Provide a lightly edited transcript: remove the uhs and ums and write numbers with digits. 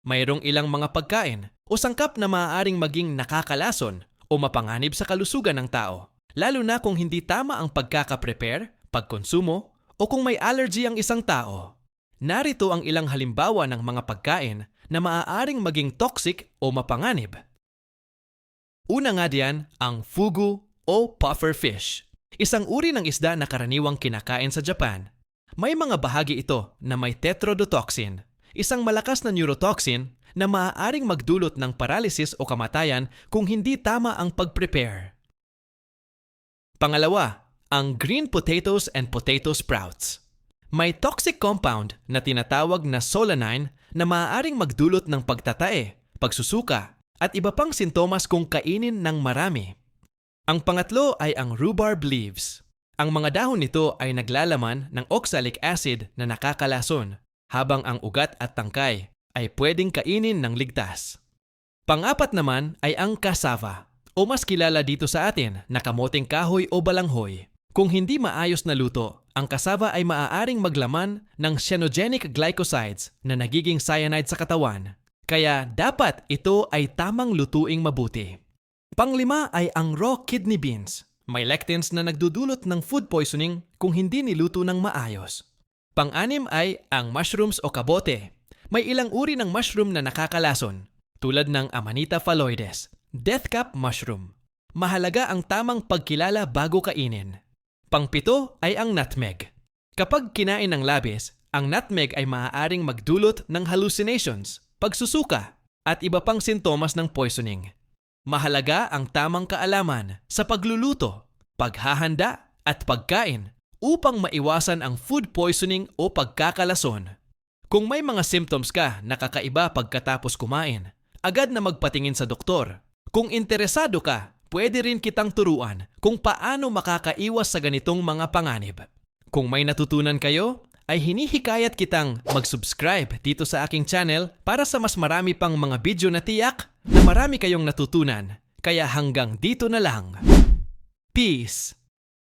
Mayroong ilang mga pagkain o sangkap na maaaring maging nakakalason o mapanganib sa kalusugan ng tao, lalo na kung hindi tama ang pagkakaprepare, pagkonsumo, o kung may allergy ang isang tao. Narito ang ilang halimbawa ng mga pagkain na maaaring maging toxic o mapanganib. Una nga diyan ang fugu o puffer fish, isang uri ng isda na karaniwang kinakain sa Japan. May mga bahagi ito na may tetrodotoxin, isang malakas na neurotoxin na maaaring magdulot ng paralysis o kamatayan kung hindi tama ang pag-prepare. Pangalawa, ang green potatoes and potato sprouts. May toxic compound na tinatawag na solanine na maaaring magdulot ng pagtatae, pagsusuka, at iba pang sintomas kung kainin ng marami. Ang pangatlo ay ang rhubarb leaves. Ang mga dahon nito ay naglalaman ng oxalic acid na nakakalason, habang ang ugat at tangkay ay pwedeng kainin ng ligtas. Pang-apat naman ay ang cassava, o mas kilala dito sa atin na kamoting kahoy o balanghoy. Kung hindi maayos na luto, ang cassava ay maaaring maglaman ng cyanogenic glycosides na nagiging cyanide sa katawan. Kaya dapat ito ay tamang lutuing mabuti. Panglima ay ang raw kidney beans. May lectins na nagdudulot ng food poisoning kung hindi niluto ng maayos. Pang-anim ay ang mushrooms o kabote. May ilang uri ng mushroom na nakakalason, tulad ng Amanita phalloides, death cap mushroom. Mahalaga ang tamang pagkilala bago kainin. Pangpito ay ang nutmeg. Kapag kinain ng labis, ang nutmeg ay maaaring magdulot ng hallucinations, pagsusuka, at iba pang sintomas ng poisoning. Mahalaga ang tamang kaalaman sa pagluluto, paghahanda, at pagkain upang maiwasan ang food poisoning o pagkakalason. Kung may mga symptoms ka na kakaiba pagkatapos kumain, agad na magpatingin sa doktor. Kung interesado ka, pwede rin kitang turuan kung paano makakaiwas sa ganitong mga panganib. Kung may natutunan kayo, ay hinihikayat kitang mag-subscribe dito sa aking channel para sa mas marami pang mga video na tiyak na marami kayong natutunan. Kaya hanggang dito na lang. Peace!